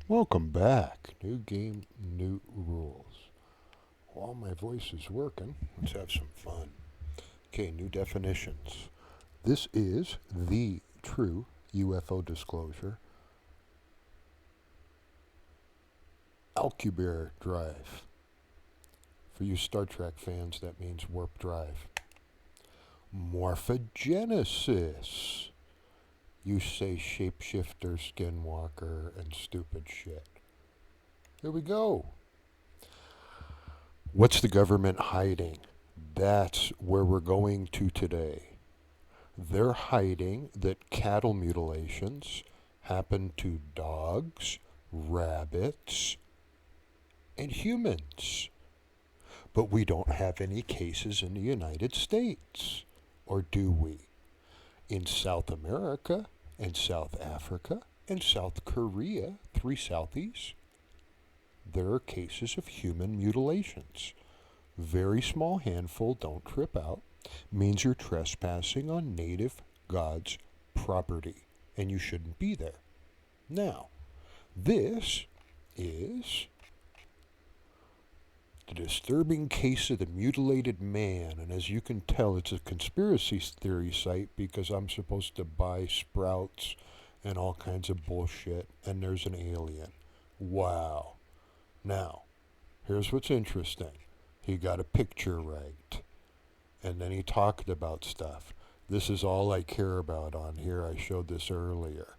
Welcome back. New game, new rules. While my voice is working, let's have some fun. Okay, new definitions. This is the true UFO disclosure. Alcubierre drive. For you Star Trek fans, that means warp drive. Morphogenesis. You say shapeshifter, skinwalker, and stupid shit. Here we go. What's the government hiding? That's where we're going to today. They're hiding that cattle mutilations happen to dogs, rabbits, and humans. But we don't have any cases in the United States. Or do we? In South America and South Africa and South Korea, 3 Southies, there are cases of human mutilations. Very small handful, don't trip out, means you're trespassing on native God's property, and you shouldn't be there. Now, this is the disturbing case of the mutilated man, and as you can tell, it's a conspiracy theory site because I'm supposed to buy sprouts and all kinds of bullshit, and there's an alien. Wow. Now, here's what's interesting. He got a picture right, and then he talked about stuff. This is all I care about on here. I showed this earlier.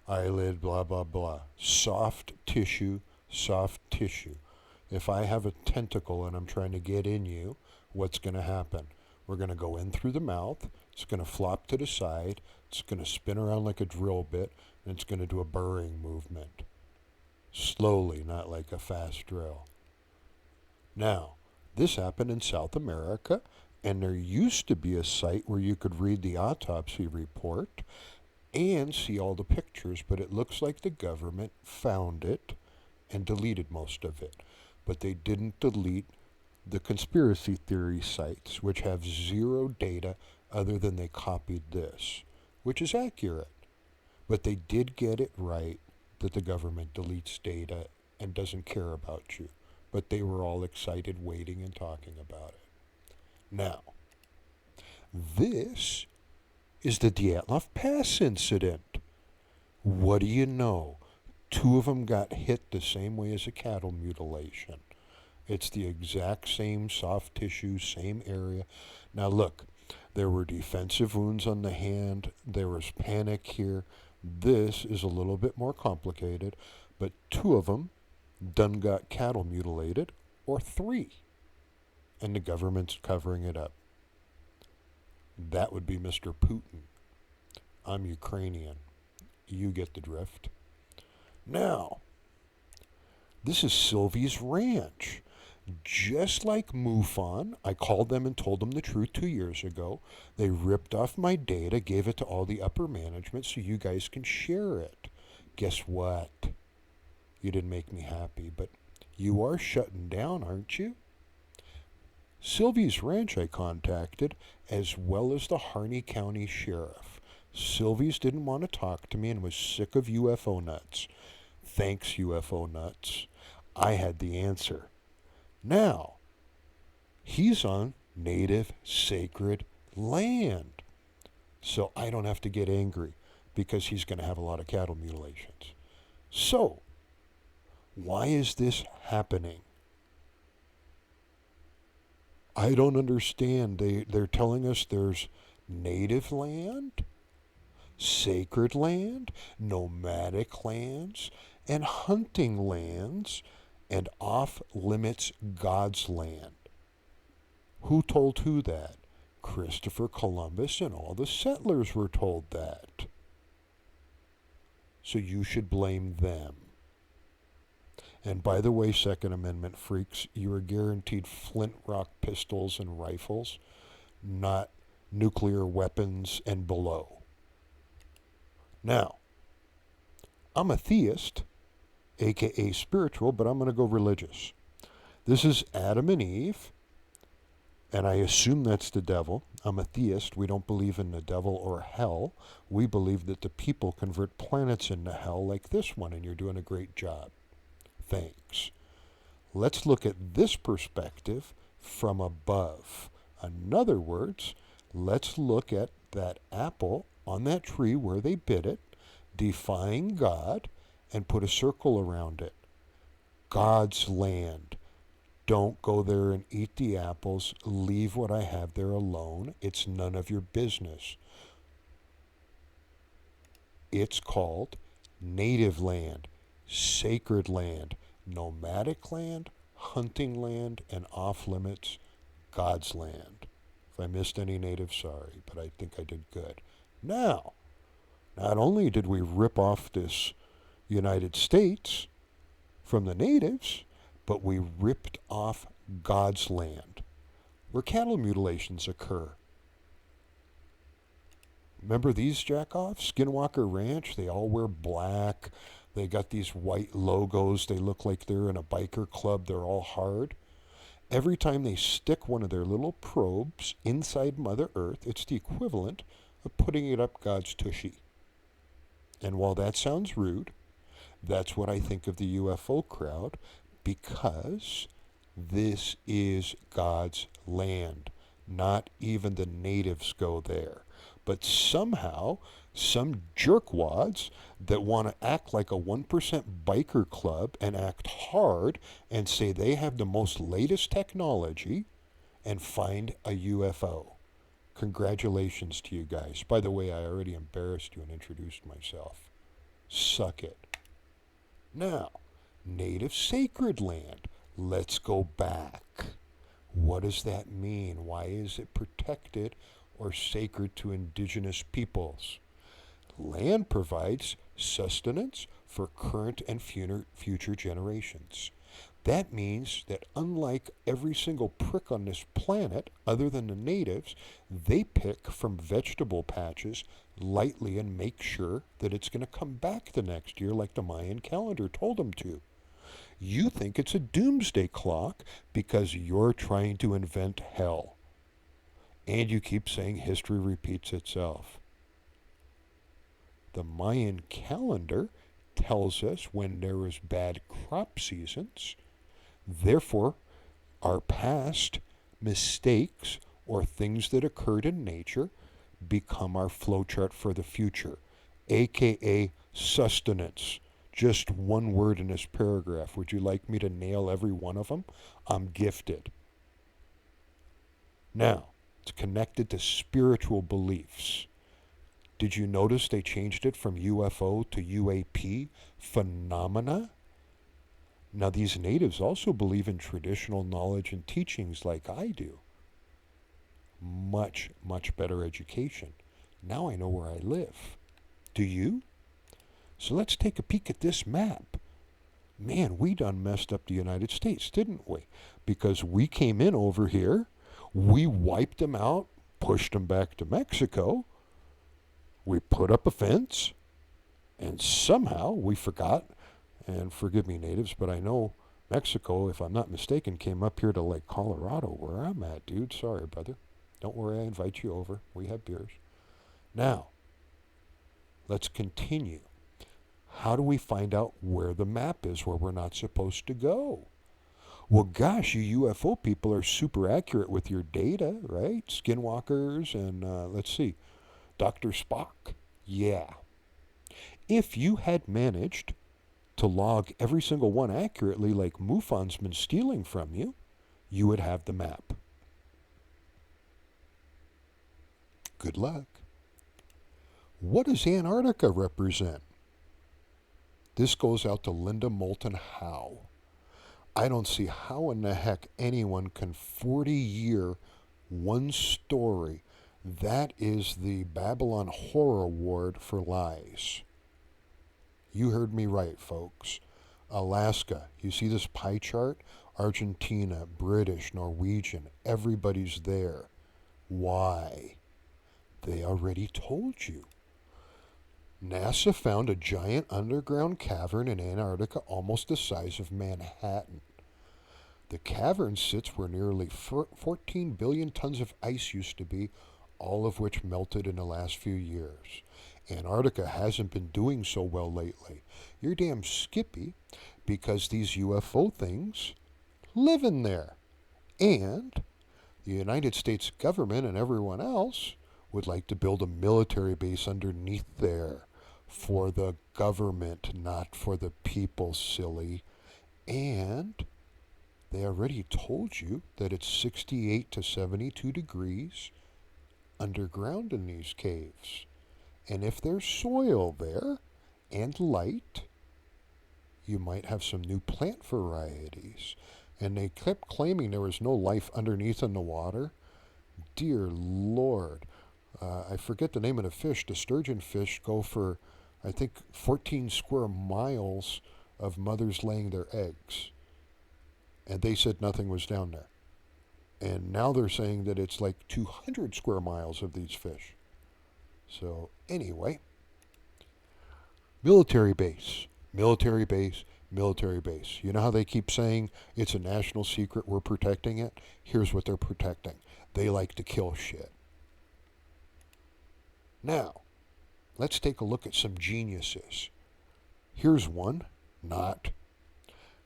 Eyelid, blah, blah, blah. Soft tissue, soft tissue. If I have a tentacle and I'm trying to get in you, what's going to happen? We're going to go in through the mouth. It's going to flop to the side. It's going to spin around like a drill bit, and it's going to do a burring movement. Slowly, not like a fast drill. Now, this happened in South America, and there used to be a site where you could read the autopsy report and see all the pictures, but it looks like the government found it and deleted most of it. But they didn't delete the conspiracy theory sites, which have zero data other than they copied this, which is accurate. But they did get it right that the government deletes data and doesn't care about you. But they were all excited, waiting, and talking about it. Now, this is the Dyatlov Pass incident. What do you know? 2 of them got hit the same way as a cattle mutilation. It's the exact same soft tissue, same area. Now look, there were defensive wounds on the hand. There was panic here. This is a little bit more complicated, but 2 of them done got cattle mutilated, or 3. And the government's covering it up. That would be Mr. Putin. I'm Ukrainian. You get the drift. Now, this is Sylvie's Ranch. Just like MUFON, I called them and told them the truth 2 years ago. They ripped off my data, gave it to all the upper management so you guys can share it. Guess what? You didn't make me happy, but you are shutting down, aren't you? Sylvie's Ranch I contacted, as well as the Harney County Sheriff. Sylvie's didn't want to talk to me and was sick of UFO nuts. Thanks, UFO nuts. I had the answer. Now, he's on native sacred land. So I don't have to get angry because he's going to have a lot of cattle mutilations. So, why is this happening? I don't understand. They're telling us there's native land, sacred land, nomadic lands, and hunting lands, and off-limits God's land. Who told who that? Christopher Columbus and all the settlers were told that. So you should blame them. And by the way, Second Amendment freaks, you are guaranteed flint rock pistols and rifles, not nuclear weapons and below. Now, I'm a theist, aka spiritual, but I'm going to go religious. This is Adam and Eve, And I assume that's the devil. I'm a theist. We don't believe in the devil or hell. We believe that the people convert planets into hell like this one, and you're doing a great job. Thanks. Let's look at this perspective from above. In other words, let's look at that apple on that tree where they bit it, defying God, and put a circle around it. God's land. Don't go there and eat the apples. Leave what I have there alone. It's none of your business. It's called native land, sacred land, nomadic land, hunting land, and off limits, God's land. If I missed any natives, sorry, but I think I did good. Now, not only did we rip off this United States from the natives, but we ripped off God's land, where cattle mutilations occur. Remember these jack-offs? Skinwalker Ranch, they all wear black. They got these white logos. They look like they're in a biker club. They're all hard. Every time they stick one of their little probes inside Mother Earth, it's the equivalent of putting it up God's tushy. And while that sounds rude, that's what I think of the UFO crowd, because this is God's land. Not even the natives go there. But somehow, some jerkwads that want to act like a 1% biker club and act hard and say they have the most latest technology and find a UFO. Congratulations to you guys. By the way, I already embarrassed you and introduced myself. Suck it. Now, native sacred land. Let's go back. What does that mean? Why is it protected or sacred to indigenous peoples? Land provides sustenance for current and future generations. That means that unlike every single prick on this planet, other than the natives, they pick from vegetable patches lightly and make sure that it's going to come back the next year like the Mayan calendar told them to. You think it's a doomsday clock because you're trying to invent hell. And you keep saying history repeats itself. The Mayan calendar tells us when there is bad crop seasons. Therefore, our past mistakes or things that occurred in nature become our flowchart for the future, aka sustenance. Just one word in this paragraph. Would you like me to nail every one of them? I'm gifted. Now, it's connected to spiritual beliefs. Did you notice they changed it from UFO to UAP? Phenomena? Now, these natives also believe in traditional knowledge and teachings like I do. Much, much better education. Now I know where I live. Do you? So let's take a peek at this map. Man, we done messed up the United States, didn't we? Because we came in over here, we wiped them out, pushed them back to Mexico, we put up a fence, and somehow we forgot, and forgive me natives, but I know Mexico, if I'm not mistaken, came up here to Lake Colorado, where I'm at, dude. Sorry, brother. Don't worry, I invite you over. We have beers. Now, let's continue. How do we find out where the map is where we're not supposed to go? Well, gosh, you UFO people are super accurate with your data, right? Skinwalkers and, let's see, Dr. Spock. Yeah. If you had managed to log every single one accurately like MUFON's been stealing from you, you would have the map. Good luck. What does Antarctica represent? This goes out to Linda Moulton Howe. I don't see how in the heck anyone can 40-year one story. That is the Babylon Horror Award for lies. You heard me right, folks. Alaska, you see this pie chart? Argentina, British, Norwegian, everybody's there. Why? They already told you. NASA found a giant underground cavern in Antarctica almost the size of Manhattan. The cavern sits where nearly 14 billion tons of ice used to be, all of which melted in the last few years. Antarctica hasn't been doing so well lately. You're damn skippy because these UFO things live in there. And the United States government and everyone else would like to build a military base underneath there for the government, not for the people, silly. And they already told you that it's 68 to 72 degrees underground in these caves. And if there's soil there and light, you might have some new plant varieties. And they kept claiming there was no life underneath in the water. Dear Lord. I forget the name of the fish. The sturgeon fish go for, I think, 14 square miles of mothers laying their eggs. And they said nothing was down there. And now they're saying that it's like 200 square miles of these fish. So anyway, military base, military base, military base. You know how they keep saying it's a national secret, we're protecting it? Here's what they're protecting. They like to kill shit. Now, let's take a look at some geniuses. Here's one, not.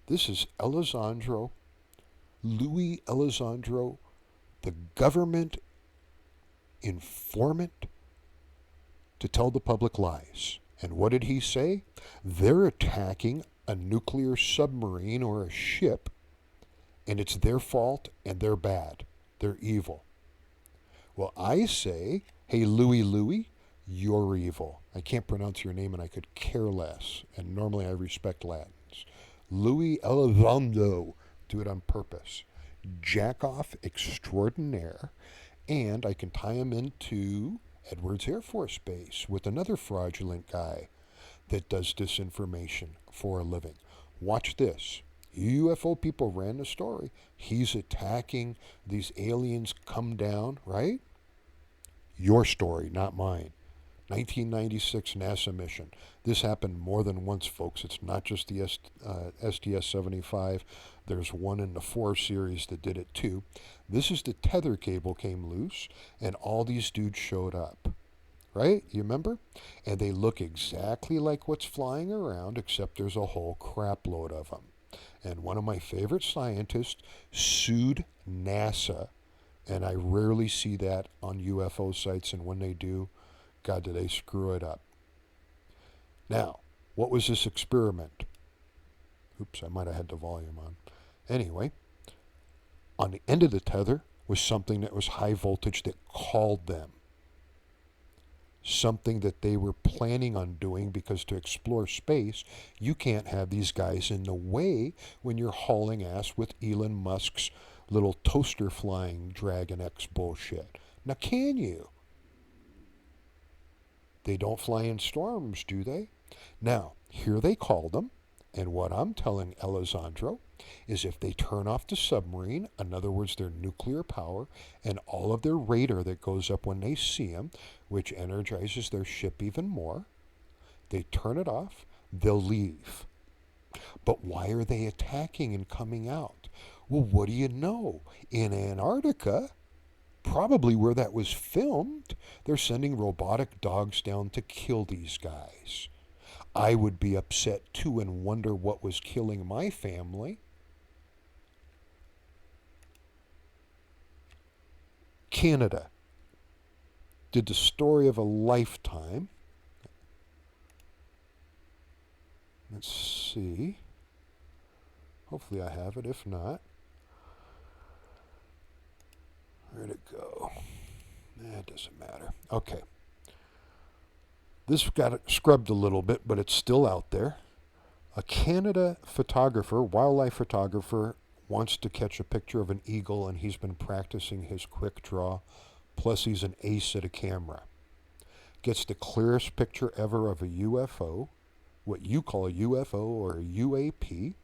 This is Louis Elizondo, the government informant to tell the public lies. And what did he say? They're attacking a nuclear submarine or a ship, and it's their fault, and they're bad. They're evil. Well, I say, hey, Louis, you're evil. I can't pronounce your name, and I could care less. And normally I respect Latins. Louis Elizondo. Do it on purpose. Jack off extraordinaire. And I can tie him into Edwards Air Force Base with another fraudulent guy that does disinformation for a living. Watch this. UFO people ran the story. He's attacking these aliens come down, right? Your story, not mine. 1996 NASA mission. This happened more than once, folks. It's not just the STS-75. There's one in the 4 series that did it too. This is the tether cable came loose, and all these dudes showed up. Right? You remember? And they look exactly like what's flying around, except there's a whole crap load of them. And one of my favorite scientists sued NASA, and I rarely see that on UFO sites, and when they do, God, do they screw it up. Now, what was this experiment? Oops, I might have had the volume on. Anyway, on the end of the tether was something that was high voltage that called them. Something that they were planning on doing, because to explore space, you can't have these guys in the way when you're hauling ass with Elon Musk's little toaster flying Dragon X bullshit. Now, can you? They don't fly in storms, do they? Now, here they call them, and what I'm telling Elizondo is if they turn off the submarine, in other words, their nuclear power, and all of their radar that goes up when they see them, which energizes their ship even more, they turn it off, they'll leave. But why are they attacking and coming out? Well, what do you know? In Antarctica, probably where that was filmed, they're sending robotic dogs down to kill these guys. I would be upset too and wonder what was killing my family. Canada did the story of a lifetime. Let's see. Hopefully I have it. If not, where'd it go? It doesn't matter. Okay. This got scrubbed a little bit, but it's still out there. A Canada photographer, wildlife photographer, wants to catch a picture of an eagle, and he's been practicing his quick draw. Plus, he's an ace at a camera. Gets the clearest picture ever of a UFO, what you call a UFO or a UAP.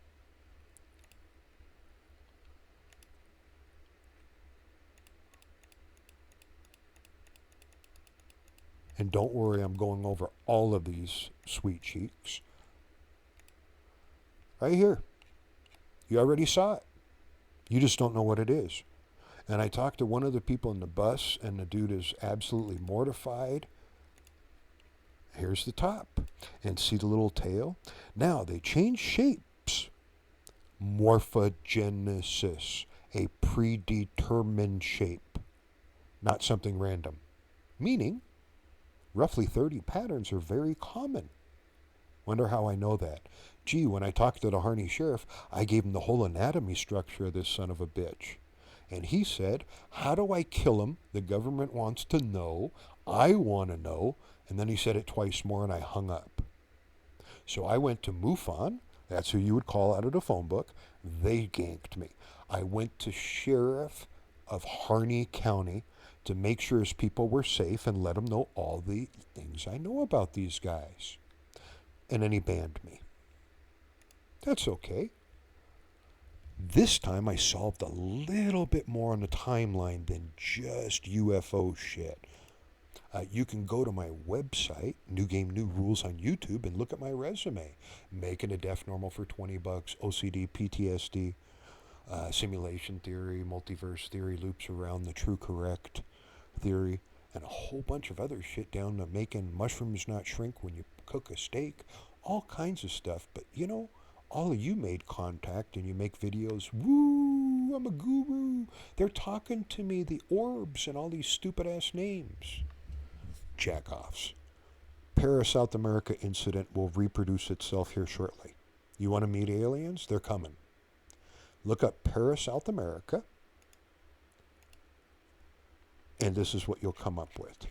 And don't worry, I'm going over all of these sweet cheeks. Right here. You already saw it. You just don't know what it is. And I talked to one of the people in the bus, and the dude is absolutely mortified. Here's the top. And see the little tail? Now, they change shapes. Morphogenesis, a predetermined shape, not something random. Meaning, roughly 30 patterns are very common. Wonder how I know that. Gee, when I talked to the Harney sheriff, I gave him the whole anatomy structure of this son of a bitch. And he said, how do I kill him? The government wants to know. I want to know. And then he said it twice more, and I hung up. So I went to MUFON. That's who you would call out of the phone book. They ganked me. I went to Sheriff of Harney County to make sure his people were safe and let him know all the things I know about these guys. And then he banned me. That's okay. This time I solved a little bit more on the timeline than just UFO shit. You can go to my website, New Game, New Rules on YouTube, and look at my resume. Making a Deaf Normal for $20, OCD, PTSD, simulation theory, multiverse theory, loops around the true correct theory, and a whole bunch of other shit down to making mushrooms not shrink when you cook a steak. All kinds of stuff. But, you know, all of you made contact and you make videos. Woo, I'm a guru. They're talking to me, the orbs and all these stupid-ass names. Jackoffs. Para-South America incident will reproduce itself here shortly. You want to meet aliens? They're coming. Look up Para-South America, and this is what you'll come up with.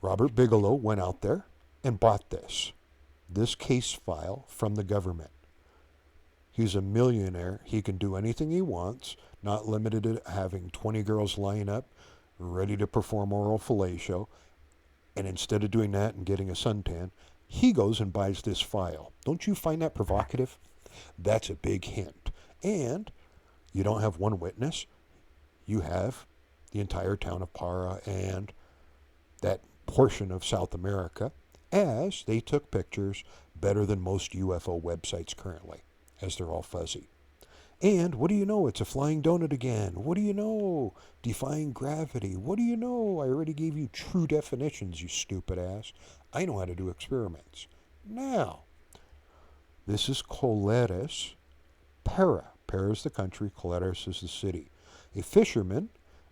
Robert Bigelow went out there and bought this case file from the government. He's a millionaire. He can do anything he wants, not limited to having 20 girls line up, ready to perform oral fellatio. And instead of doing that and getting a suntan, he goes and buys this file. Don't you find that provocative? That's a big hint. And you don't have one witness. You have the entire town of Para and that portion of South America, as they took pictures better than most UFO websites currently, as they're all fuzzy. And what do you know? It's a flying donut again. What do you know? Defying gravity. What do you know? I already gave you true definitions, you stupid ass. I know how to do experiments. Now, this is Coleras, Para. Para is the country, Coleras is the city. A fisherman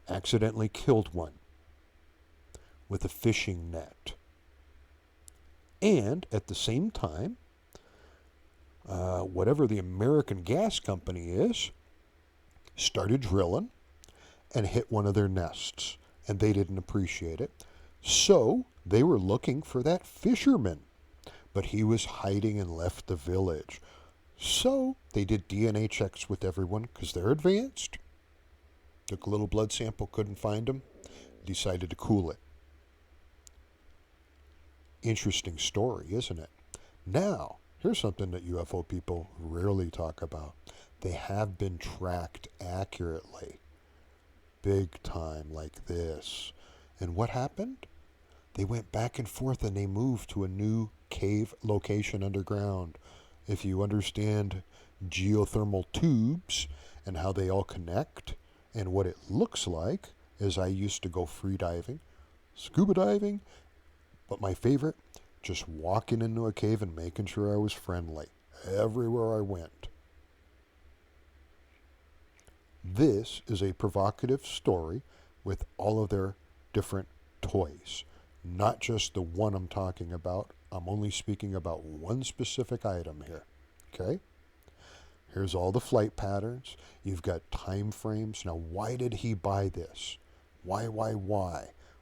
accidentally killed one with a fishing net. And at the same time, whatever the American gas company is, started drilling and hit one of their nests. And they didn't appreciate it. So they were looking for that fisherman. But he was hiding and left the village. So they did DNA checks with everyone because they're advanced. Took a little blood sample, couldn't find him. Decided to cool it. Interesting story, isn't it? Now, here's something that UFO people rarely talk about. They have been tracked accurately. Big time, like this. And what happened? They went back and forth and they moved to a new cave location underground. If you understand geothermal tubes and how they all connect and what it looks like, as I used to go free diving, scuba diving, but my favorite, just walking into a cave and making sure I was friendly everywhere I went. This is a provocative story with all of their different toys. Not just the one I'm talking about. I'm only speaking about one specific item here. Okay? Here's all the flight patterns. You've got time frames. Now, why did he buy this? Why?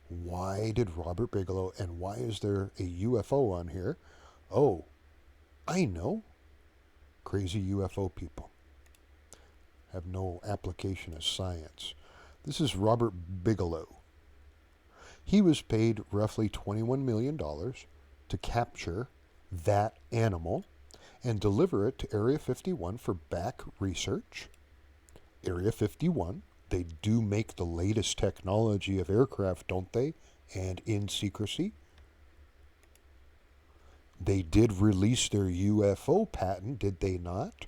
Why did Robert Bigelow, and why is there a UFO on here? Oh, I know. Crazy UFO people have no application as science. This is Robert Bigelow. He was paid roughly $21 million to capture that animal and deliver it to Area 51 for back research. Area 51, they do make the latest technology of aircraft, don't they? And in secrecy. They did release their UFO patent, did they not?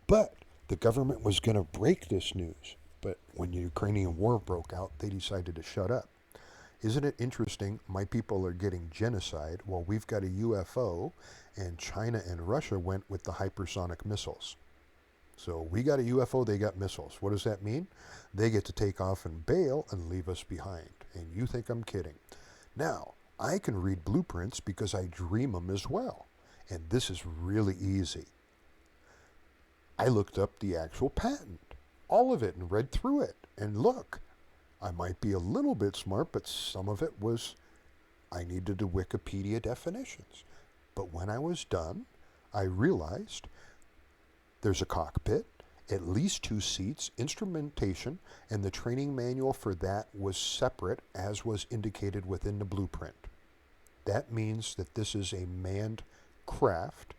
But The government was going to break this news, but when the Ukrainian war broke out, they decided to shut up. Isn't it interesting? My people are getting genocide while we've got a UFO, and China and Russia went with the hypersonic missiles. So we got a UFO, they got missiles. What does that mean? They get to take off and bail and leave us behind. And you think I'm kidding. Now, I can read blueprints because I dream them as well. And this is really easy. I looked up the actual patent, all of it, and read through it. And look, I might be a little bit smart, but some of it was, I needed the Wikipedia definitions. But when I was done, I realized there's a cockpit, at least 2 seats, instrumentation, and the training manual for that was separate, as was indicated within the blueprint. That means that this is a manned craft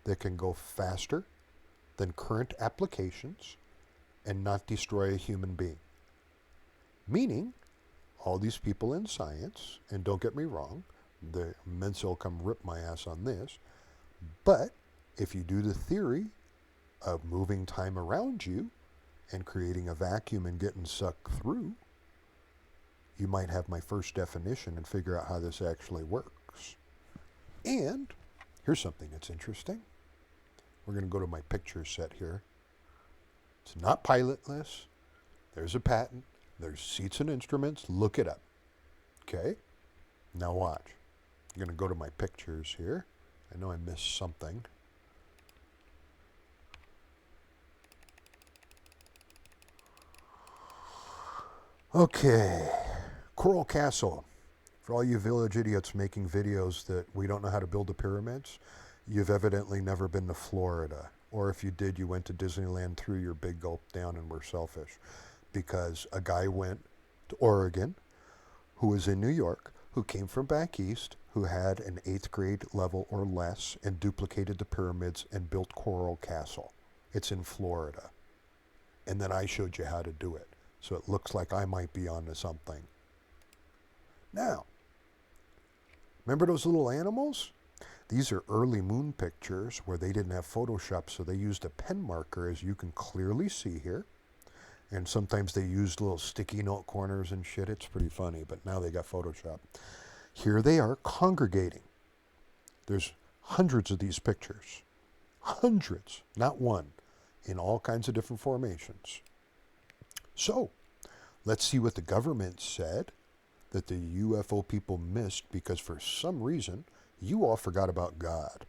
that can go faster than current applications and not destroy a human being. Meaning, all these people in science, and don't get me wrong, the Mensa will come rip my ass on this, but if you do the theory of moving time around you and creating a vacuum and getting sucked through, you might have my first definition and figure out how this actually works. And here's something that's interesting. We're going to go to my picture set here. It's not pilotless. There's a patent. There's seats and instruments. Look it up. Okay? Now watch. I'm going to go to my pictures here. I know I missed something. Okay. Coral Castle. For all you village idiots making videos that we don't know how to build the pyramids, you've evidently never been to Florida. Or if you did, you went to Disneyland, threw your big gulp down, and were selfish. Because a guy went to Oregon, who was in New York, who came from back east, who had an 8th grade level or less, and duplicated the pyramids and built Coral Castle. It's in Florida. And then I showed you how to do it. So it looks like I might be onto something. Now, remember those little animals? These are early moon pictures where they didn't have Photoshop, so they used a pen marker, as you can clearly see here. And sometimes they used little sticky note corners and shit. It's pretty funny, but now they got Photoshop. Here they are congregating. There's hundreds of these pictures. Hundreds, not one, in all kinds of different formations. So, let's see what the government said that the UFO people missed because for some reason, you all forgot about God.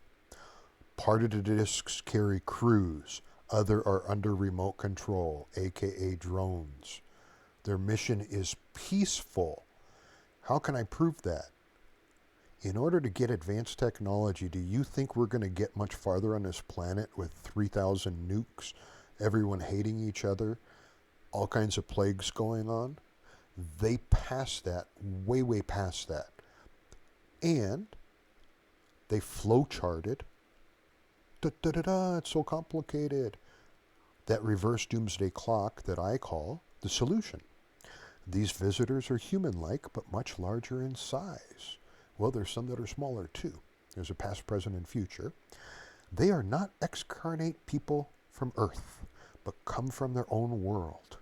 Part of the discs carry crews. Other are under remote control, aka drones. Their mission is peaceful. How can I prove that? In order to get advanced technology, do you think we're going to get much farther on this planet with 3,000 nukes, everyone hating each other, all kinds of plagues going on? They passed that, way, way past that. And they flow-charted. It's so complicated. That reverse doomsday clock that I call the solution. These visitors are human-like, but much larger in size. Well, there's some that are smaller, too. There's a past, present, and future. They are not excarnate people from Earth, but come from their own world.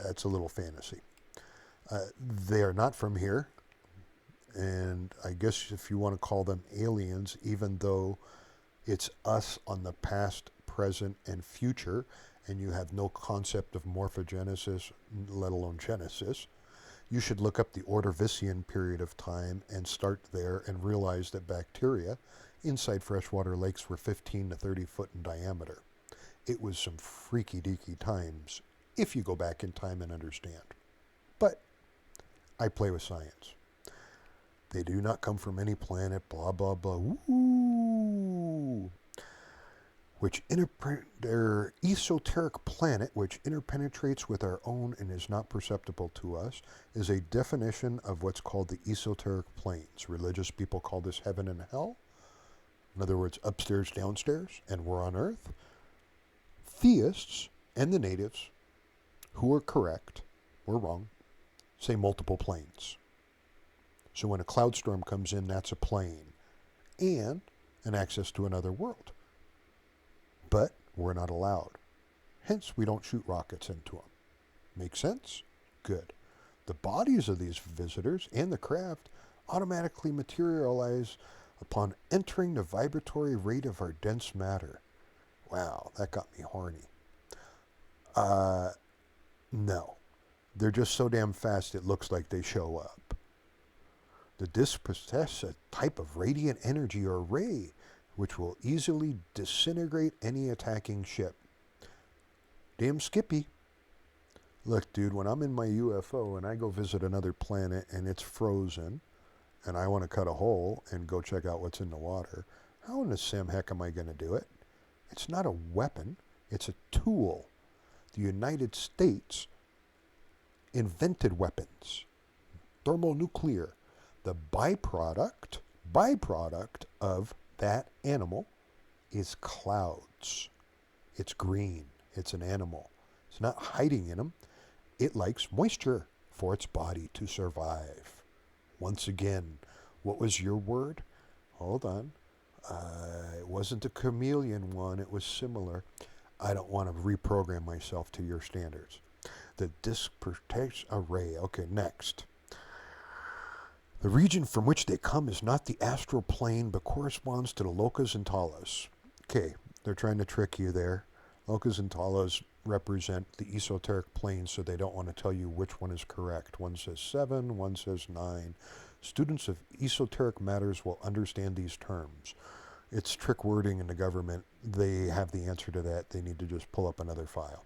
That's a little fantasy. They are not from here. And I guess if you want to call them aliens, even though it's us on the past, present, and future, and you have no concept of morphogenesis, let alone genesis, you should look up the Ordovician period of time and start there and realize that bacteria inside freshwater lakes were 15 to 30 foot in diameter. It was some freaky deaky times, if you go back in time and understand. But I play with science. They do not come from any planet, blah, blah, blah. Woo! Their esoteric planet, which interpenetrates with our own and is not perceptible to us, is a definition of what's called the esoteric planes. Religious people call this heaven and hell. In other words, upstairs, downstairs, and we're on Earth. Theists and the natives, who are correct, we're wrong, say multiple planes. So when a cloud storm comes in, that's a plane. And and access to another world. But we're not allowed. Hence, we don't shoot rockets into them. Make sense? Good. The bodies of these visitors and the craft automatically materialize upon entering the vibratory rate of our dense matter. Wow, that got me horny. No. They're just so damn fast it looks like they show up. The disk possess a type of radiant energy or ray which will easily disintegrate any attacking ship. Damn Skippy. Look, dude, when I'm in my UFO and I go visit another planet and it's frozen and I want to cut a hole and go check out what's in the water, how in the Sam heck am I going to do it? It's not a weapon. It's a tool. The United States invented weapons. Thermonuclear. The byproduct of that animal is clouds. It's green. It's an animal. It's not hiding in them. It likes moisture for its body to survive. Once again, what was your word? Hold on. It wasn't the chameleon one. It was similar. I don't want to reprogram myself to your standards. The disk protects array. Okay, next. The region from which they come is not the astral plane, but corresponds to the locus and talos. Okay, they're trying to trick you there. Locus and talos represent the esoteric plane, so they don't want to tell you which one is correct. One says 7, one says 9. Students of esoteric matters will understand these terms. It's trick wording in the government. They have the answer to that. They need to just pull up another file.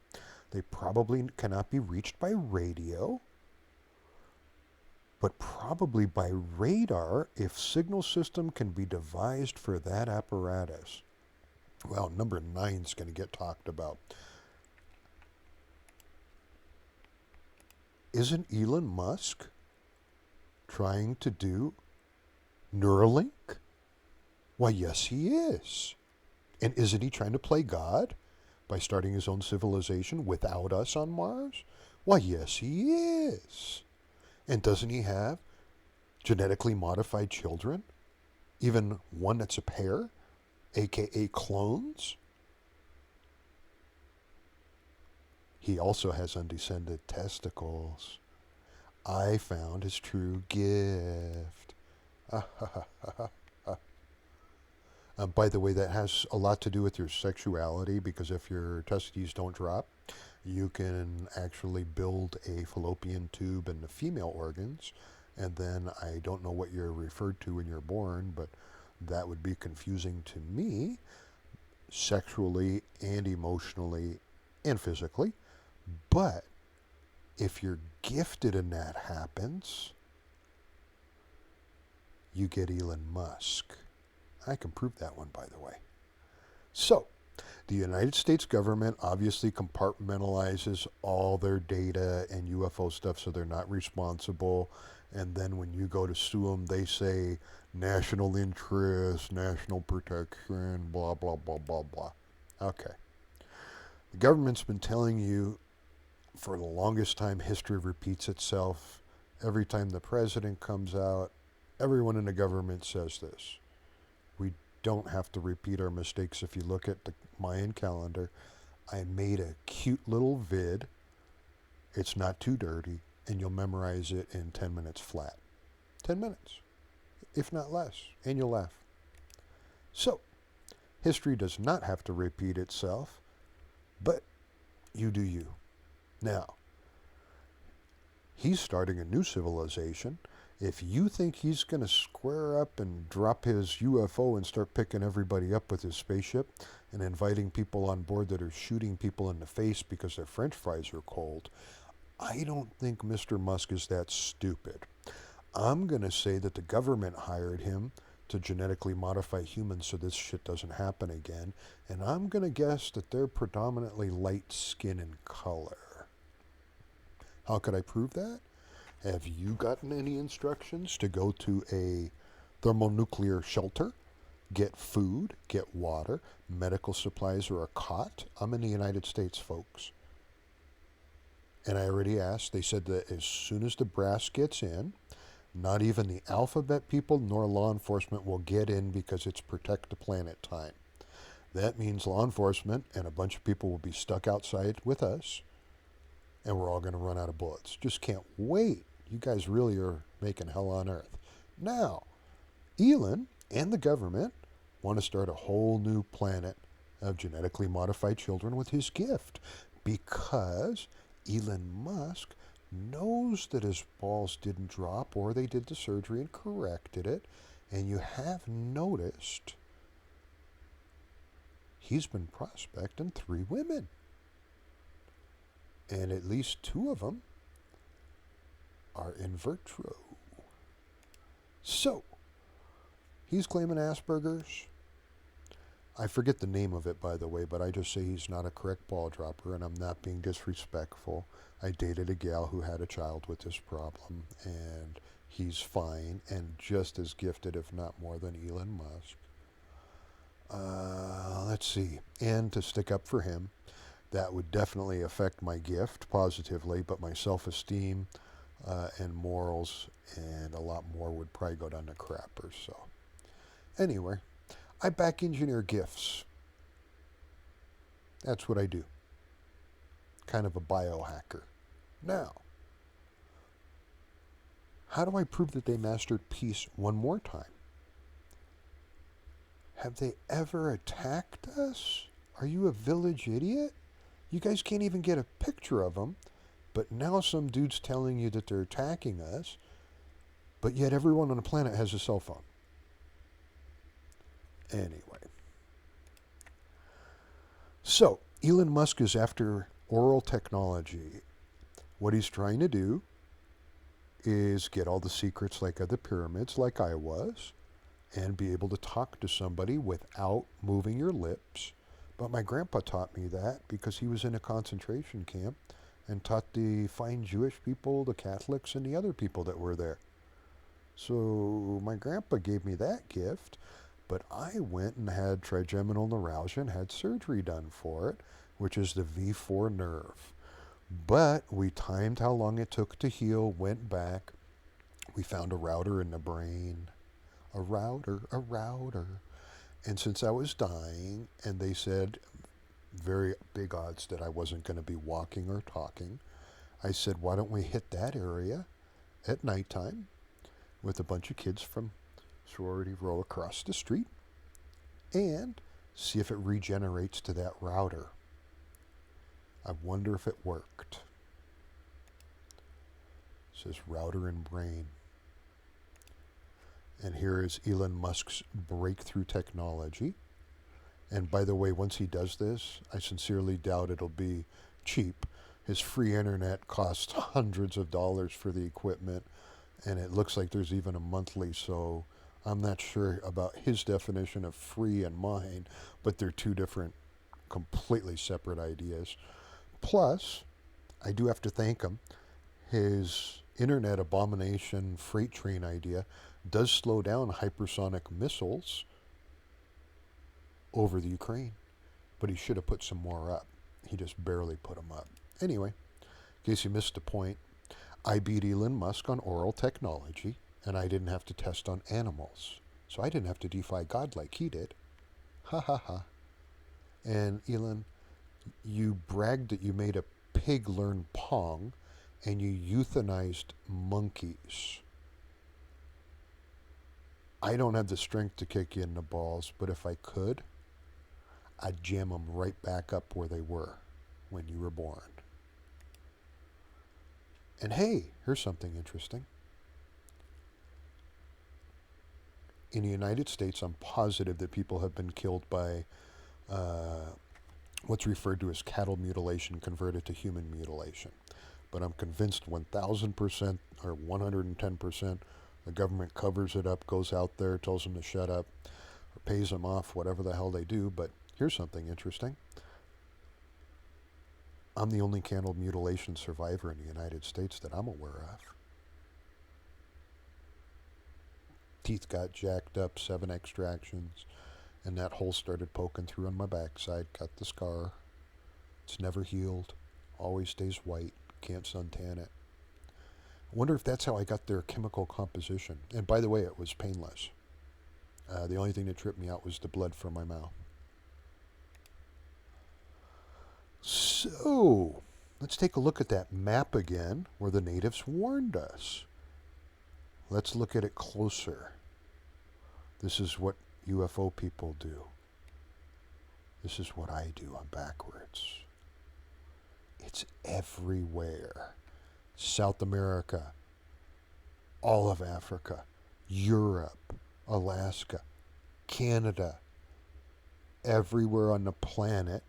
They probably cannot be reached by radio, but probably by radar if signal system can be devised for that apparatus. Well, number 9 is going to get talked about. Isn't Elon Musk trying to do Neuralink? Why, yes, he is. And isn't he trying to play God by starting his own civilization without us on Mars? Why, yes, he is. And doesn't he have genetically modified children? Even one that's a pair, aka clones? He also has undescended testicles. I found his true gift. By the way, that has a lot to do with your sexuality, because if your testes don't drop, you can actually build a fallopian tube in the female organs, and then I don't know what you're referred to when you're born, but that would be confusing to me, sexually and emotionally and physically. But if you're gifted and that happens, you get Elon Musk. I can prove that one, by the way. So, the United States government obviously compartmentalizes all their data and UFO stuff, so they're not responsible. And then when you go to sue them, they say national interest, national protection, blah, blah, blah, blah, blah. Okay. The government's been telling you for the longest time, history repeats itself. Every time the president comes out, everyone in the government says this. We don't have to repeat our mistakes. If you look at the Mayan calendar, I made a cute little vid. It's not too dirty, and you'll memorize it in 10 minutes flat. 10 minutes, if not less, and you'll laugh. So, history does not have to repeat itself, but you do you. Now, he's starting a new civilization. If you think he's going to square up and drop his UFO and start picking everybody up with his spaceship and inviting people on board that are shooting people in the face because their french fries are cold, I don't think Mr. Musk is that stupid. I'm going to say that the government hired him to genetically modify humans so this shit doesn't happen again, and I'm going to guess that they're predominantly light skin in color. How could I prove that? Have you gotten any instructions to go to a thermonuclear shelter, get food, get water, medical supplies, or a cot? I'm in the United States, folks. And I already asked. They said that as soon as the brass gets in, Not even the alphabet people nor law enforcement will get in because it's protect the planet time. That means law enforcement and a bunch of people will be stuck outside with us, and we're all going to run out of bullets. Just can't wait. You guys really are making hell on earth. Now, Elon and the government want to start a whole new planet of genetically modified children with his gift because Elon Musk knows that his balls didn't drop or they did the surgery and corrected it. And you have noticed he's been prospecting 3 women. And at least 2 of them are in vitro. So, he's claiming Asperger's. I forget the name of it, by the way, but I just say he's not a correct ball dropper, and I'm not being disrespectful. I dated a gal who had a child with this problem, and he's fine and just as gifted, if not more, than Elon Musk. Let's see. And to stick up for him, that would definitely affect my gift positively, but my self-esteem and morals and a lot more would probably go down the crapper. So, anyway, I back engineer gifts. That's what I do. Kind of a biohacker. Now, how do I prove that they mastered peace one more time? Have they ever attacked us? Are you a village idiot? You guys can't even get a picture of them, but now some dude's telling you that they're attacking us, but yet everyone on the planet has a cell phone. Anyway. So, Elon Musk is after oral technology. What he's trying to do is get all the secrets like of the pyramids, like I was, and be able to talk to somebody without moving your lips. But my grandpa taught me that because he was in a concentration camp and taught the fine Jewish people, the Catholics, and the other people that were there. So my grandpa gave me that gift, but I went and had trigeminal neuralgia and had surgery done for it, which is the V4 nerve. But we timed how long it took to heal, went back. We found a router in the brain. A router. And since I was dying, and they said very big odds that I wasn't going to be walking or talking, I said, why don't we hit that area at nighttime with a bunch of kids from sorority row across the street and see if it regenerates to that router. I wonder if it worked. It says router and brain. And here is Elon Musk's breakthrough technology. And by the way, once he does this, I sincerely doubt it'll be cheap. His free internet costs hundreds of dollars for the equipment, and it looks like there's even a monthly, so I'm not sure about his definition of free and mine, but they're 2 different, completely separate ideas. Plus, I do have to thank him. His internet abomination freight train idea does slow down hypersonic missiles over the Ukraine, but he should have put some more up. He just barely put them up. Anyway, in case you missed the point, I beat Elon Musk on oral technology, and I didn't have to test on animals. So I didn't have to defy God like he did. Ha ha ha. And Elon, you bragged that you made a pig learn Pong, and you euthanized monkeys. I don't have the strength to kick you in the balls, but if I could, I'd jam them right back up where they were when you were born. And hey, here's something interesting. In the United States, I'm positive that people have been killed by what's referred to as cattle mutilation converted to human mutilation. But I'm convinced 1,000% or 110% the government covers it up, goes out there, tells them to shut up, or pays them off, whatever the hell they do. But here's something interesting. I'm the only cattle mutilation survivor in the United States that I'm aware of. Teeth got jacked up, 7 extractions, and that hole started poking through on my backside, got the scar. It's never healed, always stays white, can't suntan it. I wonder if that's how I got their chemical composition. And by the way, it was painless. The only thing that tripped me out was the blood from my mouth. So, let's take a look at that map again where the natives warned us. Let's look at it closer. This is what UFO people do. This is what I do. I'm backwards. It's everywhere. South America, all of Africa, Europe, Alaska, Canada, everywhere on the planet,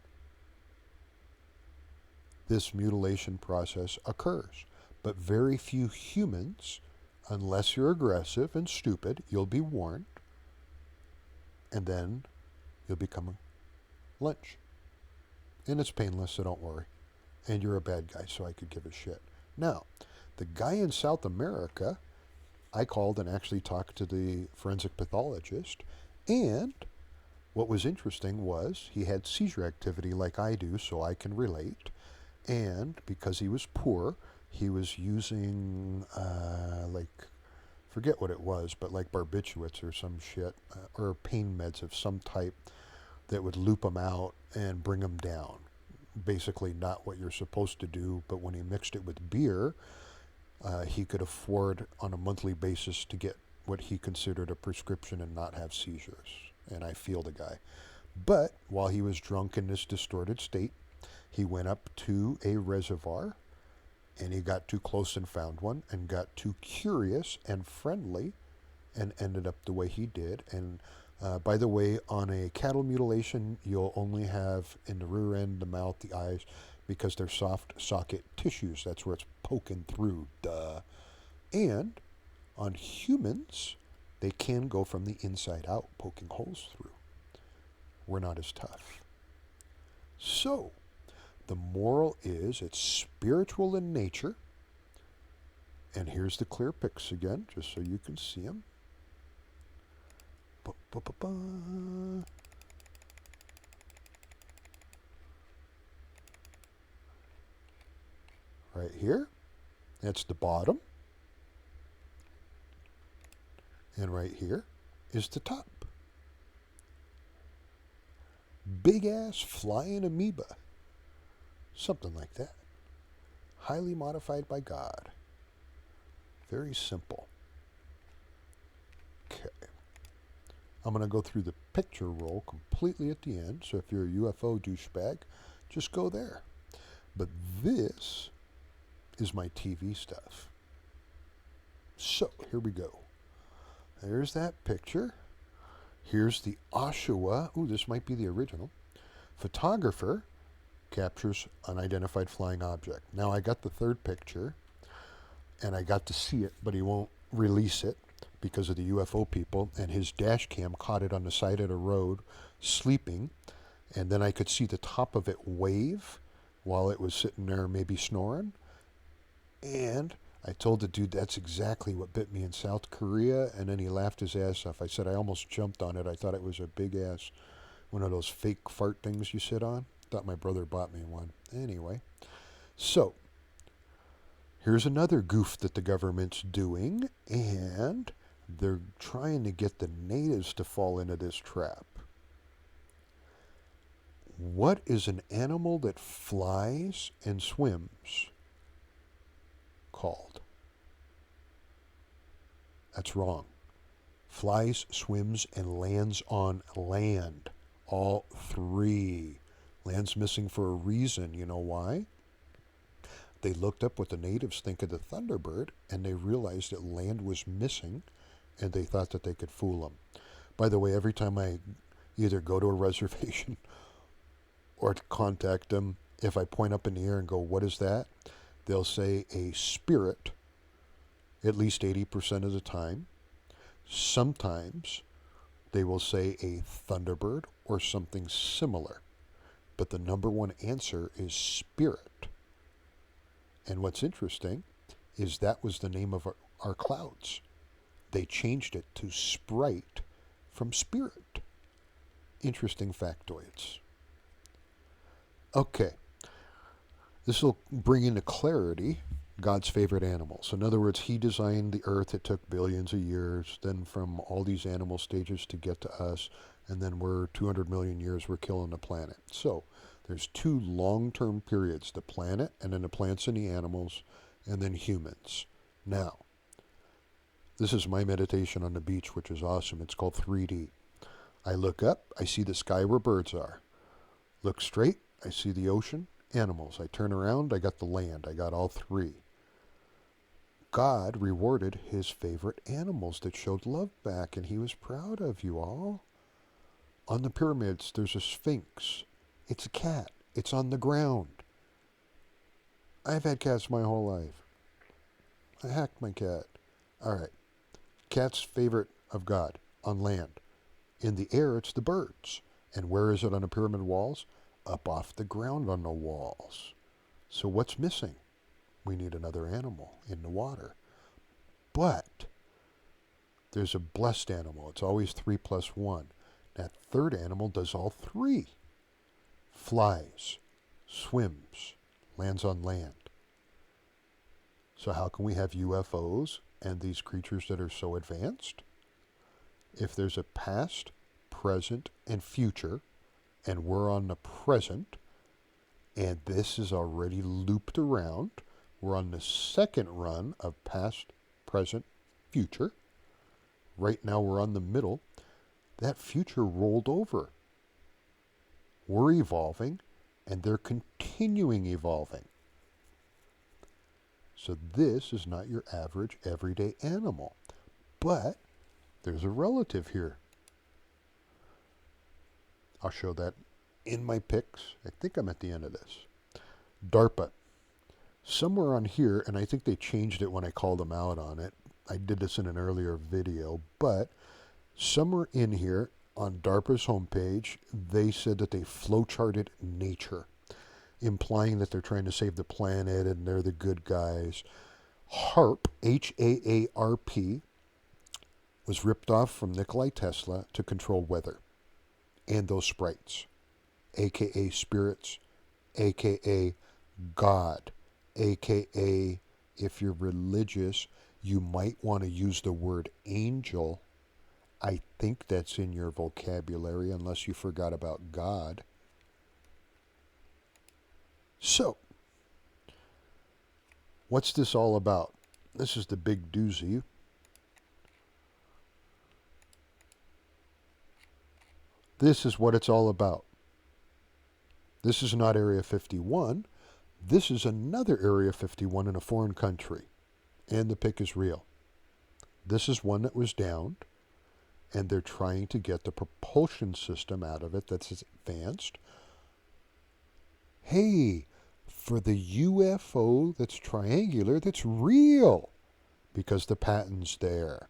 this mutilation process occurs. But very few humans, unless you're aggressive and stupid, you'll be warned, and then you'll become lunch. And it's painless, so don't worry. And you're a bad guy, so I could give a shit. Now, the guy in South America, I called and actually talked to the forensic pathologist, and what was interesting was he had seizure activity like I do, so I can relate. And because he was poor, he was using, forget what it was, but like barbiturates or some shit, or pain meds of some type that would loop him out and bring him down. Basically not what you're supposed to do, but when he mixed it with beer, he could afford on a monthly basis to get what he considered a prescription and not have seizures. And I feel the guy. But while he was drunk in this distorted state, he went up to a reservoir and he got too close and found one and got too curious and friendly and ended up the way he did. And by the way, on a cattle mutilation, you'll only have in the rear end, the mouth, the eyes, because they're soft socket tissues. That's where it's poking through. Duh. And on humans, they can go from the inside out, poking holes through. We're not as tough. So, the moral is it's spiritual in nature. And here's the clear pics again, just so you can see them. Right here, that's the bottom. And right here is the top. Big ass flying amoeba. Something like that. Highly modified by God. Very simple. Okay. I'm going to go through the picture roll completely at the end. So if you're a UFO douchebag, just go there. But this is my TV stuff. So here we go. There's that picture. Here's the Oshawa. Ooh, this might be the original. Photographer captures unidentified flying object. Now I got the third picture, and I got to see it, but he won't release it because of the UFO people, and his dash cam caught it on the side of the road, sleeping, and then I could see the top of it wave while it was sitting there maybe snoring, and I told the dude that's exactly what bit me in South Korea, and then he laughed his ass off. I said I almost jumped on it. I thought it was a big ass, one of those fake fart things you sit on. Thought my brother bought me one. Anyway, so here's another goof that the government's doing, and they're trying to get the natives to fall into this trap. What is an animal that flies and swims called? That's wrong. Flies, swims, and lands on land. All three. Land's missing for a reason. You know why? They looked up what the natives think of the Thunderbird, and they realized that land was missing, and they thought that they could fool them. By the way, every time I either go to a reservation or to contact them, if I point up in the air and go, "What is that?" they'll say a spirit at least 80% of the time. Sometimes they will say a Thunderbird or something similar. But the number one answer is spirit. And what's interesting is that was the name of our clouds. They changed it to Sprite from Spirit. Interesting factoids. Okay. This will bring into clarity God's favorite animals. In other words, he designed the earth. It took billions of years, then from all these animal stages to get to us, and then we're 200 million years, we're killing the planet. So there's two long-term periods, the planet, and then the plants and the animals, and then humans. Now, this is my meditation on the beach, which is awesome. It's called 3D. I look up, I see the sky where birds are. Look straight, I see the ocean, animals. I turn around, I got the land. I got all three. God rewarded his favorite animals that showed love back, and he was proud of you all. On the pyramids, there's a sphinx. It's a cat. It's on the ground. I've had cats my whole life. I hacked my cat. All right. Cat's favorite of God on land. In the air, it's the birds. And where is it on the pyramid walls? Up off the ground on the walls. So what's missing? We need another animal in the water. But there's a blessed animal. It's always 3 plus 1. That third animal does all three. Flies, swims, lands on land. So how can we have UFOs and these creatures that are so advanced? If there's a past, present, and future, and we're on the present, and this is already looped around, we're on the second run of past, present, future. Right now we're on the middle. That future rolled over. We're evolving, and they're continuing evolving. So this is not your average everyday animal. But there's a relative here. I'll show that in my pics. I think I'm at the end of this. DARPA. Somewhere on here, and I think they changed it when I called them out on it. I did this in an earlier video, but somewhere in here on DARPA's homepage, they said that they flowcharted nature, implying that they're trying to save the planet and they're the good guys. HAARP, H-A-A-R-P, was ripped off from Nikola Tesla to control weather and those sprites, aka spirits, aka God, aka, if you're religious, you might want to use the word angel. I think that's in your vocabulary, unless you forgot about God. So, what's this all about? This is the big doozy. This is what it's all about. This is not Area 51. This is another Area 51 in a foreign country. And the pic is real. This is one that was downed, and they're trying to get the propulsion system out of it that's advanced. Hey, for the UFO that's triangular, that's real, because the patent's there.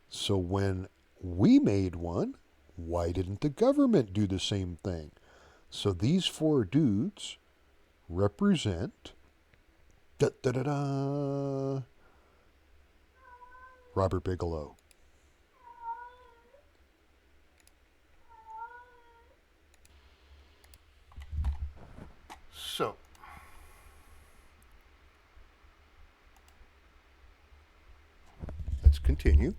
So when we made one, why didn't the government do the same thing? So these four dudes represent Robert Bigelow. So, let's continue.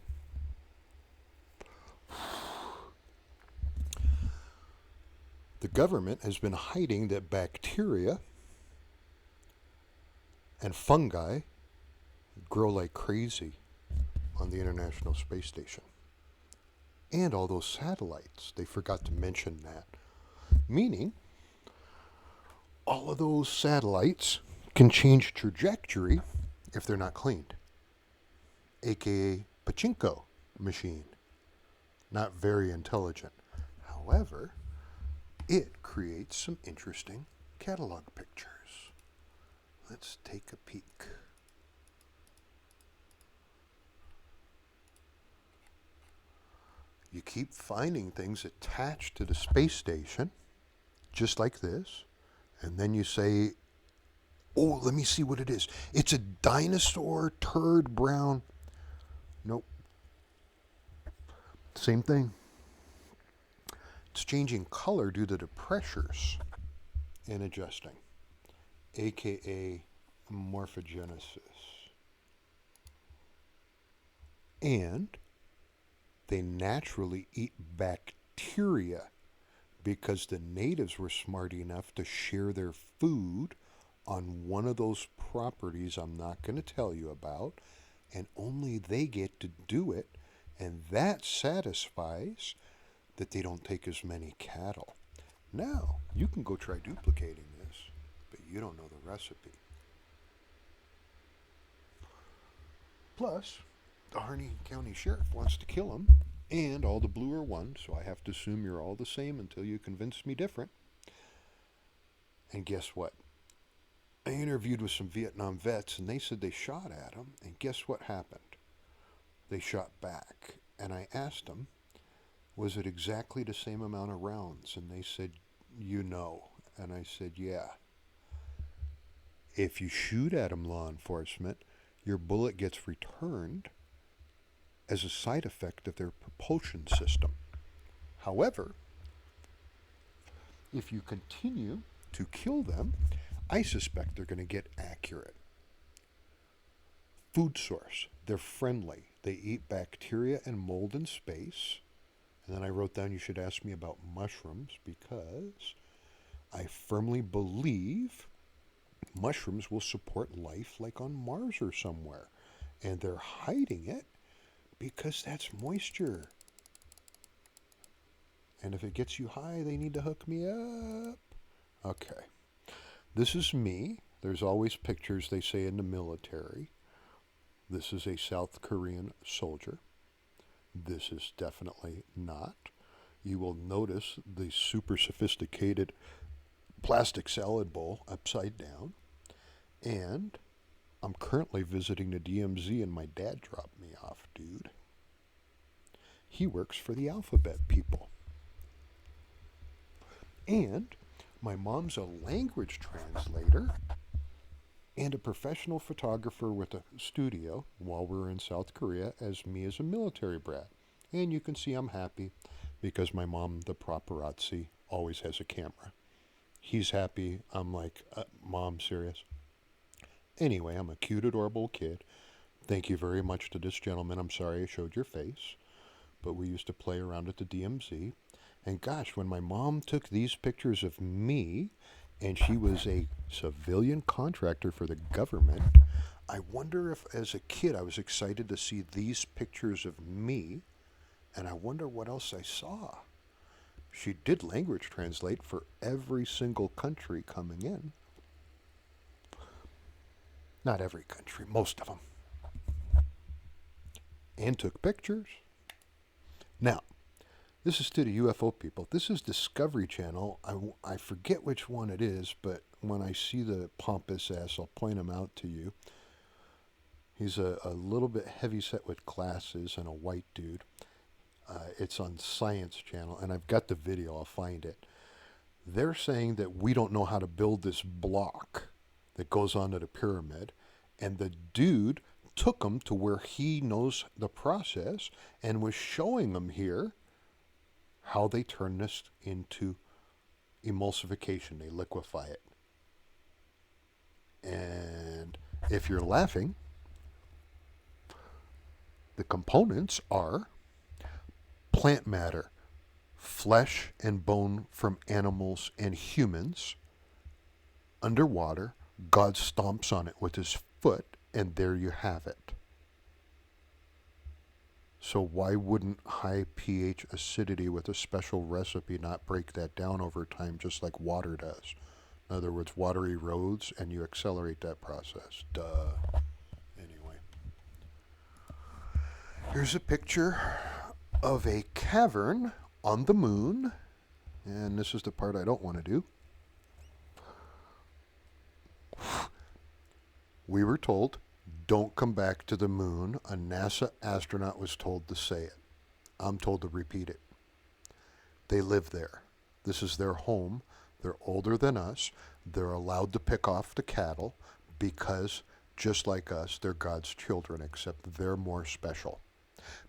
The government has been hiding that bacteria and fungi grow like crazy on the International Space Station. And all those satellites, they forgot to mention that. Meaning, all of those satellites can change trajectory if they're not cleaned. AKA pachinko machine. Not very intelligent. However, it creates some interesting catalog pictures. Let's take a peek. You keep finding things attached to the space station, just like this, and then you say, oh, let me see what it is. It's a dinosaur turd brown. Nope. Same thing. It's changing color due to the pressures and adjusting, aka morphogenesis. And they naturally eat bacteria because the natives were smart enough to share their food on one of those properties I'm not going to tell you about, and only they get to do it, and that satisfies that they don't take as many cattle. Now, you can go try duplicating this, but you don't know the recipe. Plus, the Harney County Sheriff wants to kill him, and all the blue are one, so I have to assume you're all the same until you convince me different. And guess what? I interviewed with some Vietnam vets, and they said they shot at him, and guess what happened? They shot back, and I asked them, was it exactly the same amount of rounds? And they said, you know. And I said, yeah. If you shoot at them, law enforcement, your bullet gets returned as a side effect of their propulsion system. However, if you continue to kill them, I suspect they're going to get accurate. Food source. They're friendly. They eat bacteria and mold in space. And then I wrote down you should ask me about mushrooms because I firmly believe mushrooms will support life like on Mars or somewhere. And they're hiding it because that's moisture. And if it gets you high, they need to hook me up. Okay. This is me. There's always pictures, they say, in the military. This is a South Korean soldier. This is definitely not. You will notice the super sophisticated plastic salad bowl upside down. And I'm currently visiting the DMZ, and my dad dropped me off, dude. He works for the alphabet people. And my mom's a language translator and a professional photographer with a studio while we're in South Korea as me as a military brat. And you can see I'm happy because my mom, the paparazzi, always has a camera. He's happy. I'm like, Mom, serious? Anyway, I'm a cute, adorable kid. Thank you very much to this gentleman. I'm sorry I showed your face, but we used to play around at the DMZ. And gosh, when my mom took these pictures of me, and she was a civilian contractor for the government, I wonder if as a kid I was excited to see these pictures of me, and I wonder what else I saw. She did language translate for every single country coming in. Not every country, most of them. And took pictures. Now, this is to the UFO people. This is Discovery Channel. I forget which one it is, but when I see the pompous ass, I'll point him out to you. He's a little bit heavyset with glasses and a white dude. It's on Science Channel, and I've got the video. I'll find it. They're saying that we don't know how to build this block that goes onto the pyramid, and the dude took them to where he knows the process and was showing them here how they turn this into emulsification. They liquefy it. And if you're laughing, the components are plant matter, flesh and bone from animals and humans. Underwater, God stomps on it with his foot, and there you have it. So why wouldn't high pH acidity with a special recipe not break that down over time just like water does? In other words, water erodes and you accelerate that process. Duh. Anyway. Here's a picture of a cavern on the moon. And this is the part I don't want to do. We were told, don't come back to the moon. A NASA astronaut was told to say it. I'm told to repeat it. They live there. This is their home. They're older than us. They're allowed to pick off the cattle because, just like us, they're God's children, except they're more special.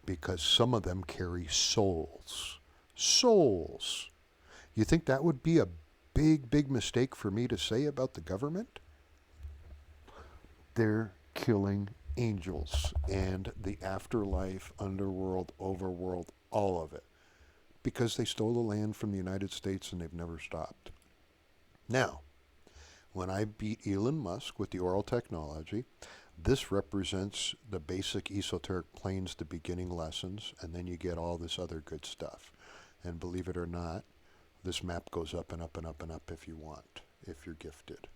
Because some of them carry souls. Souls. You think that would be a big, big mistake for me to say about the government? They're killing angels and the afterlife, underworld, overworld, all of it. Because they stole the land from the United States and they've never stopped. Now, when I beat Elon Musk with the oral technology, this represents the basic esoteric planes, the beginning lessons, and then you get all this other good stuff. And believe it or not, this map goes up and up and up and up if you want, if you're gifted.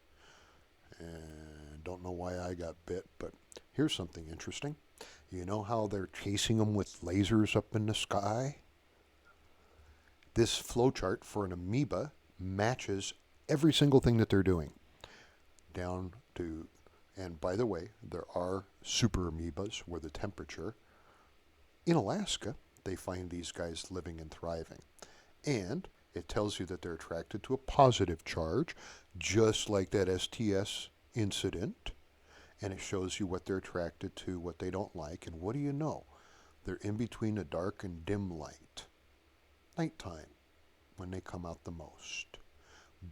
And don't know why I got bit, but here's something interesting. You know how they're chasing them with lasers up in the sky? This flowchart for an amoeba matches every single thing that they're doing. Down to, and by the way, there are super amoebas where the temperature, in Alaska, they find these guys living and thriving. And it tells you that they're attracted to a positive charge, just like that STS incident. And it shows you what they're attracted to, what they don't like. And what do you know? They're in between a dark and dim light. Nighttime, when they come out the most.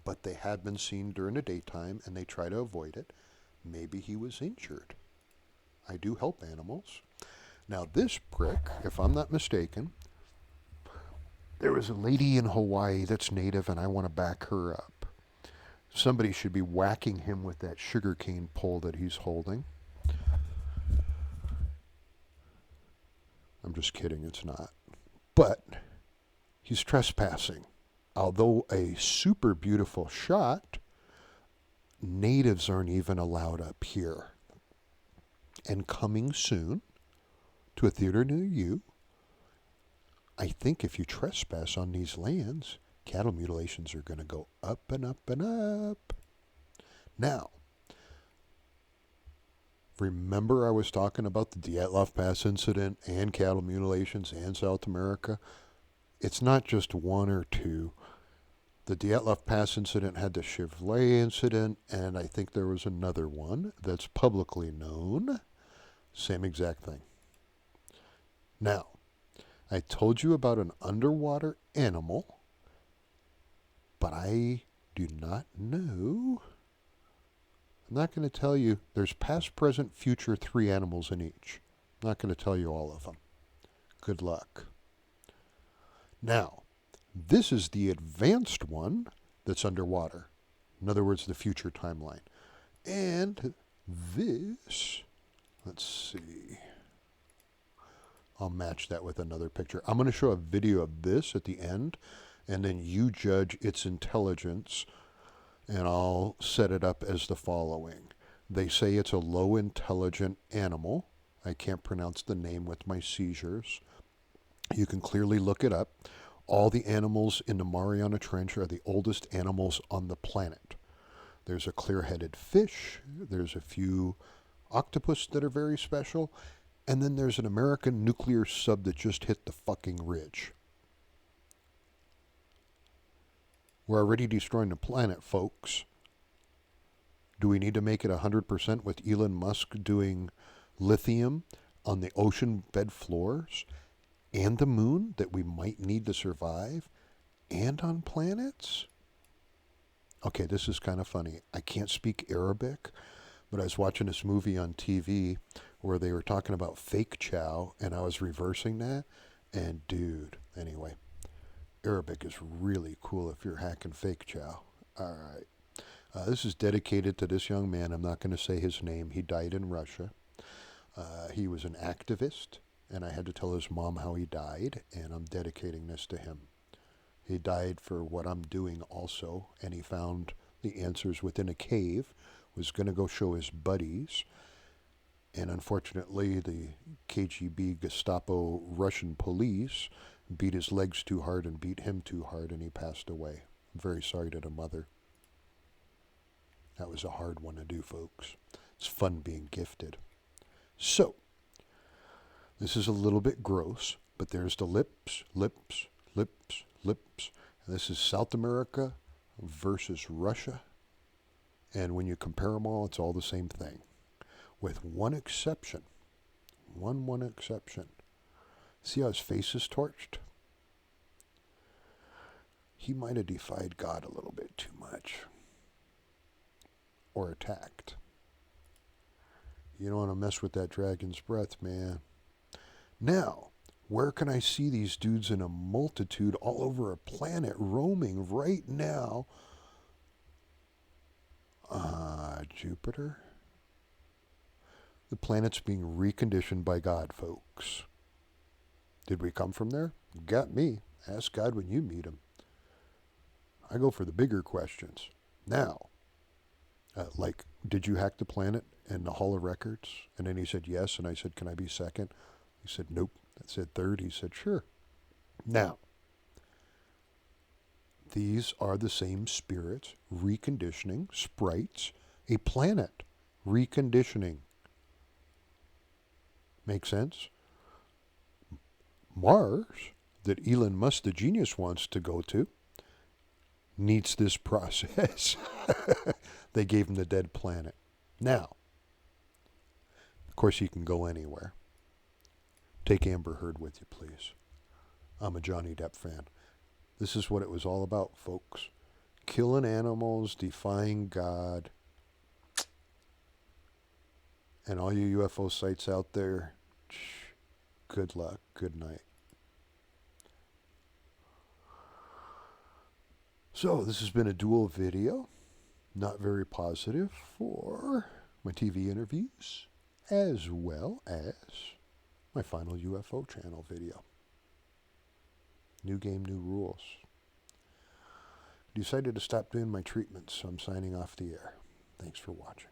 But they have been seen during the daytime, and they try to avoid it. Maybe he was injured. I do help animals. Now this prick, if I'm not mistaken, there was a lady in Hawaii that's native, and I want to back her up. Somebody should be whacking him with that sugarcane pole that he's holding. I'm just kidding, it's not. But he's trespassing. Although a super beautiful shot, natives aren't even allowed up here. And coming soon to a theater near you, I think if you trespass on these lands, cattle mutilations are going to go up and up and up. Now, remember I was talking about the Dyatlov Pass incident and cattle mutilations and South America? It's not just one or two. The Dyatlov Pass incident had the Chevrolet incident, and I think there was another one that's publicly known. Same exact thing. Now, I told you about an underwater animal, but I do not know. I'm not going to tell you. There's past, present, future, 3 animals in each. I'm not going to tell you all of them. Good luck. Now, this is the advanced one that's underwater. In other words, the future timeline. And this, let's see. I'll match that with another picture. I'm going to show a video of this at the end, and then you judge its intelligence, and I'll set it up as the following. They say it's a low intelligent animal. I can't pronounce the name with my seizures. You can clearly look it up. All the animals in the Mariana Trench are the oldest animals on the planet. There's a clear-headed fish. There's a few octopus that are very special. And then there's an American nuclear sub that just hit the fucking ridge. We're already destroying the planet, folks. Do we need to make it 100% with Elon Musk doing lithium on the ocean bed floors and the moon that we might need to survive and on planets? Okay, this is kind of funny. I can't speak Arabic, but I was watching this movie on TV where they were talking about fake chow, and I was reversing that. And dude, anyway, Arabic is really cool if you're hacking fake chow. All right. This is dedicated to this young man. I'm not going to say his name. He died in Russia. He was an activist, and I had to tell his mom how he died, and I'm dedicating this to him. He died for what I'm doing also, and he found the answers within a cave, was going to go show his buddies, and unfortunately the KGB, Gestapo, Russian police beat his legs too hard and beat him too hard, and he passed away. I'm very sorry to the mother. That was a hard one to do, folks. It's fun being gifted. So, this is a little bit gross, but there's the lips. And this is South America versus Russia. And when you compare them all, it's all the same thing. With one exception. One exception. See how his face is torched? He might have defied God a little bit too much. Or attacked. You don't want to mess with that dragon's breath, man. Now, where can I see these dudes in a multitude all over a planet roaming right now? Jupiter? The planet's being reconditioned by God, folks. Did we come from there? Got me. Ask God when you meet him. I go for the bigger questions. Now, like, did you hack the planet and the Hall of Records? And then he said yes, and I said, can I be second? He said nope. I said third. He said sure. Now, these are the same spirits reconditioning sprites a planet. Reconditioning. Make sense? Mars, that Elon Musk, the genius, wants to go to, needs this process. They gave him the dead planet. Now, of course, you can go anywhere. Take Amber Heard with you, please. I'm a Johnny Depp fan. This is what it was all about, folks. Killing animals, defying God. And all you UFO sites out there, good luck, good night. So this has been a dual video, not very positive for my TV interviews, as well as my final UFO channel video. New game, new rules. Decided to stop doing my treatments, so I'm signing off the air. Thanks for watching.